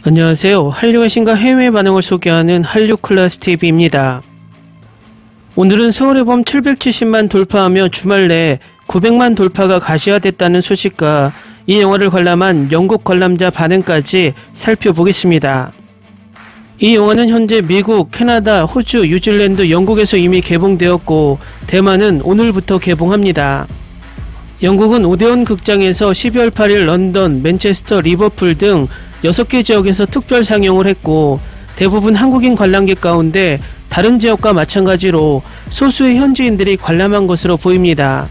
안녕하세요. 한류의 신과 해외 반응을 소개하는 한류클래스TV입니다. 오늘은 서울의 봄 770만 돌파하며 주말 내 900만 돌파가 가시화됐다는 소식과 이 영화를 관람한 영국 관람자 반응까지 살펴보겠습니다. 이 영화는 현재 미국, 캐나다, 호주, 뉴질랜드, 영국에서 이미 개봉되었고 대만은 오늘부터 개봉합니다. 영국은 오데온 극장에서 12월 8일 런던, 맨체스터, 리버풀 등 6개 지역에서 특별 상영을 했고 대부분 한국인 관람객 가운데 다른 지역과 마찬가지로 소수의 현지인들이 관람한 것으로 보입니다.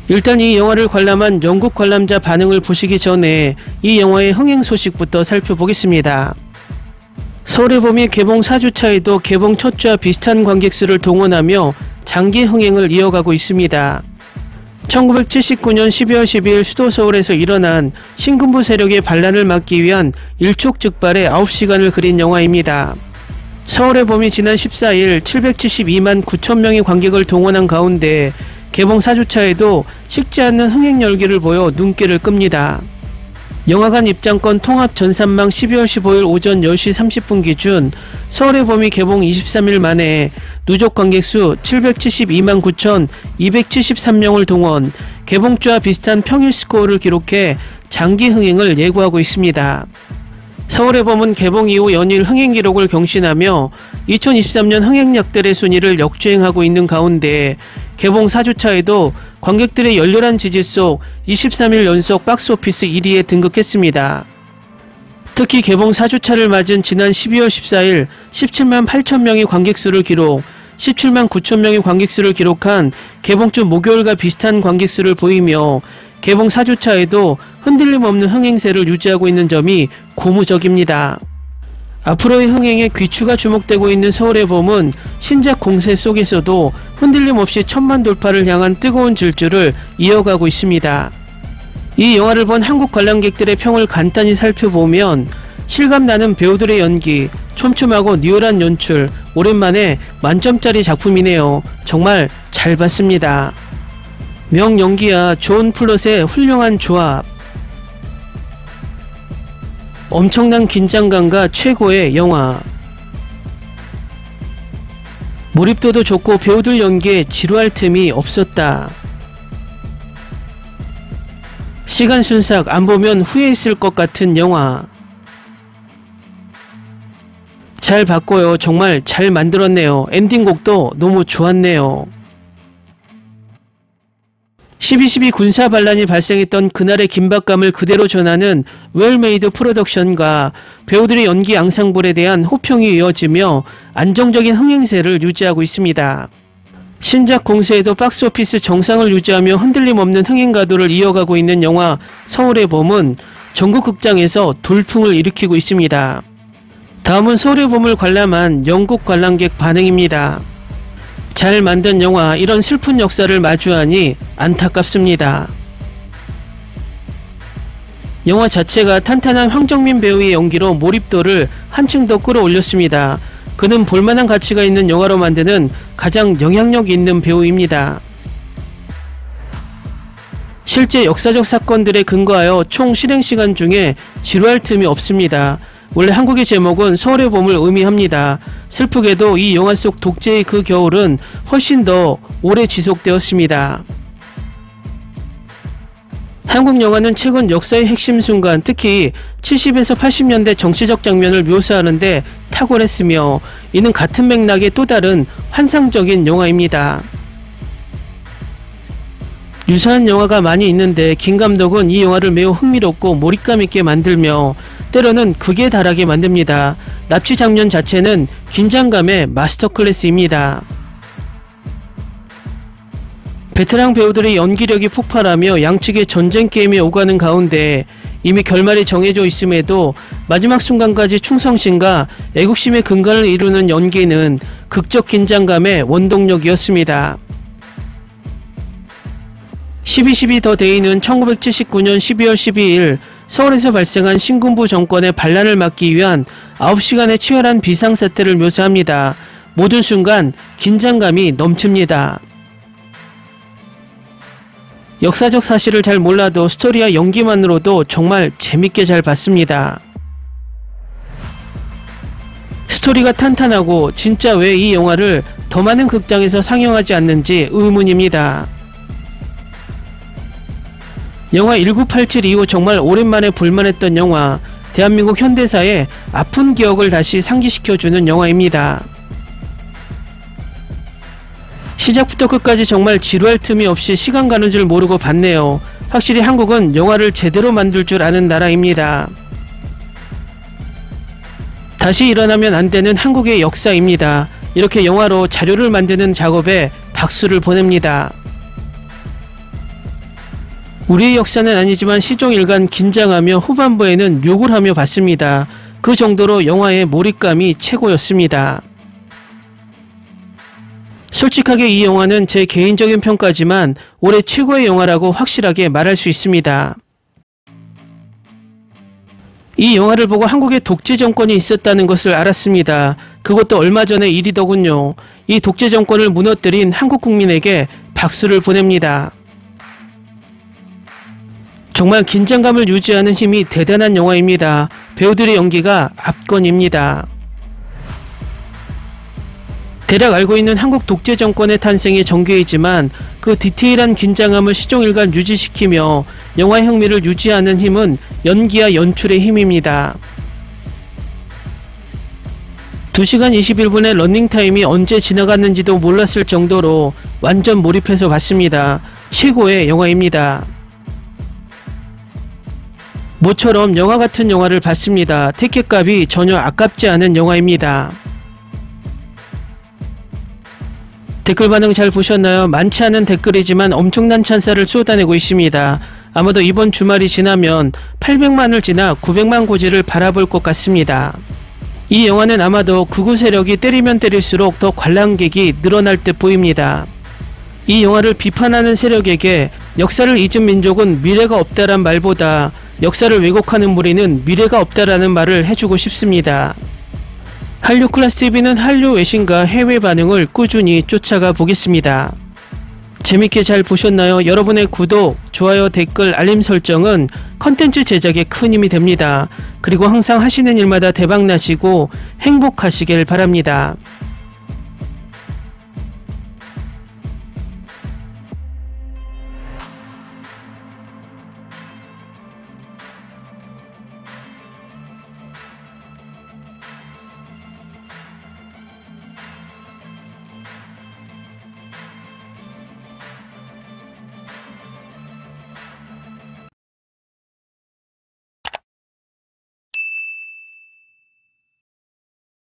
일단 이 영화를 관람한 영국 관람자 반응을 보시기 전에 이 영화의 흥행 소식부터 살펴보겠습니다. 서울의 봄이 개봉 4주차에도 개봉 첫 주와 비슷한 관객수를 동원하며 장기 흥행을 이어가고 있습니다. 1979년 12월 12일 수도 서울에서 일어난 신군부 세력의 반란을 막기 위한 일촉즉발의 9시간을 그린 영화입니다. 서울의 봄이 지난 14일 772만 9천 명의 관객을 동원한 가운데 개봉 4주차에도 식지 않는 흥행 열기를 보여 눈길을 끕니다. 영화관 입장권 통합 전산망 12월 15일 오전 10시 30분 기준 서울의 봄이 개봉 23일 만에 누적 관객수 772만 9,273명을 동원, 개봉주와 비슷한 평일 스코어를 기록해 장기 흥행을 예고하고 있습니다. 서울의 봄은 개봉 이후 연일 흥행 기록을 경신하며 2023년 흥행작들의 순위를 역주행하고 있는 가운데 개봉 4주차에도 관객들의 열렬한 지지 속 23일 연속 박스오피스 1위에 등극했습니다. 특히 개봉 4주차를 맞은 지난 12월 14일 17만 8천 명의 관객수를 기록, 17만 9천 명의 관객수를 기록한 개봉주 목요일과 비슷한 관객수를 보이며 개봉 4주차에도 흔들림 없는 흥행세를 유지하고 있는 점이 고무적입니다. 앞으로의 흥행에 귀추가 주목되고 있는 서울의 봄은 신작 공세 속에서도 흔들림 없이 1000만 돌파를 향한 뜨거운 질주를 이어가고 있습니다. 이 영화를 본 한국 관람객들의 평을 간단히 살펴보면 실감나는 배우들의 연기, 촘촘하고 리얼한 연출, 오랜만에 만점짜리 작품이네요. 정말 잘 봤습니다. 명연기와 좋은 플롯의 훌륭한 조합, 엄청난 긴장감과 최고의 영화, 몰입도도 좋고 배우들 연기에 지루할 틈이 없었다. 시간 순삭 안 보면 후회했을 것 같은 영화. 잘 봤고요. 정말 잘 만들었네요. 엔딩곡도 너무 좋았네요. 12.12 군사 반란이 발생했던 그날의 긴박감을 그대로 전하는 웰메이드 프로덕션과 배우들의 연기 앙상블에 대한 호평이 이어지며 안정적인 흥행세를 유지하고 있습니다. 신작 공세에도 박스오피스 정상을 유지하며 흔들림 없는 흥행 가도를 이어가고 있는 영화 서울의 봄은 전국 극장에서 돌풍을 일으키고 있습니다. 다음은 서울의 봄을 관람한 영국 관람객 반응입니다. 잘 만든 영화, 이런 슬픈 역사를 마주하니 안타깝습니다. 영화 자체가 탄탄한 황정민 배우의 연기로 몰입도를 한층 더 끌어올렸습니다. 그는 볼만한 가치가 있는 영화로 만드는 가장 영향력 있는 배우입니다. 실제 역사적 사건들에 근거하여 총 실행시간 중에 지루할 틈이 없습니다. 원래 한국의 제목은 서울의 봄을 의미합니다. 슬프게도 이 영화 속 독재의 그 겨울은 훨씬 더 오래 지속되었습니다. 한국 영화는 최근 역사의 핵심 순간, 특히 70에서 80년대 정치적 장면을 묘사하는데 탁월했으며 이는 같은 맥락의 또 다른 환상적인 영화입니다. 유사한 영화가 많이 있는데 김 감독은 이 영화를 매우 흥미롭고 몰입감 있게 만들며 때로는 극에 달하게 만듭니다. 납치 장면 자체는 긴장감의 마스터 클래스입니다. 베테랑 배우들의 연기력이 폭발하며 양측의 전쟁 게임에 오가는 가운데 이미 결말이 정해져 있음에도 마지막 순간까지 충성심과 애국심의 근간을 이루는 연기는 극적 긴장감의 원동력이었습니다. 12.12 더 데이는 1979년 12월 12일 서울에서 발생한 신군부 정권의 반란을 막기 위한 9시간의 치열한 비상사태를 묘사합니다. 모든 순간 긴장감이 넘칩니다. 역사적 사실을 잘 몰라도 스토리와 연기만으로도 정말 재밌게 잘 봤습니다. 스토리가 탄탄하고 진짜 왜 이 영화를 더 많은 극장에서 상영하지 않는지 의문입니다. 영화 1987 이후 정말 오랜만에 볼만했던 영화, 대한민국 현대사의 아픈 기억을 다시 상기시켜주는 영화입니다. 시작부터 끝까지 정말 지루할 틈이 없이 시간 가는 줄 모르고 봤네요. 확실히 한국은 영화를 제대로 만들 줄 아는 나라입니다. 다시 일어나면 안 되는 한국의 역사입니다. 이렇게 영화로 자료를 만드는 작업에 박수를 보냅니다. 우리의 역사는 아니지만 시종일관 긴장하며 후반부에는 욕을 하며 봤습니다. 그 정도로 영화의 몰입감이 최고였습니다. 솔직하게 이 영화는 제 개인적인 평가지만 올해 최고의 영화라고 확실하게 말할 수 있습니다. 이 영화를 보고 한국에 독재 정권이 있었다는 것을 알았습니다. 그것도 얼마 전의 일이더군요. 이 독재 정권을 무너뜨린 한국 국민에게 박수를 보냅니다. 정말 긴장감을 유지하는 힘이 대단한 영화입니다. 배우들의 연기가 압권입니다. 대략 알고 있는 한국 독재 정권의 탄생이 전개이지만 그 디테일한 긴장감을 시종일관 유지시키며 영화 흥미를 유지하는 힘은 연기와 연출의 힘입니다. 2시간 21분의 러닝타임이 언제 지나갔는지도 몰랐을 정도로 완전 몰입해서 봤습니다. 최고의 영화입니다. 모처럼 영화 같은 영화를 봤습니다. 티켓값이 전혀 아깝지 않은 영화입니다. 댓글 반응 잘 보셨나요? 많지 않은 댓글이지만 엄청난 찬사를 쏟아내고 있습니다. 아마도 이번 주말이 지나면 800만을 지나 900만 고지를 바라볼 것 같습니다. 이 영화는 아마도 극우 세력이 때리면 때릴수록 더 관람객이 늘어날 듯 보입니다. 이 영화를 비판하는 세력에게 역사를 잊은 민족은 미래가 없다란 말보다 역사를 왜곡하는 무리는 미래가 없다라는 말을 해주고 싶습니다. 한류클래스TV는 한류 외신과 해외 반응을 꾸준히 쫓아가 보겠습니다. 재밌게 잘 보셨나요? 여러분의 구독, 좋아요, 댓글, 알림 설정은 컨텐츠 제작에 큰 힘이 됩니다. 그리고 항상 하시는 일마다 대박나시고 행복하시길 바랍니다.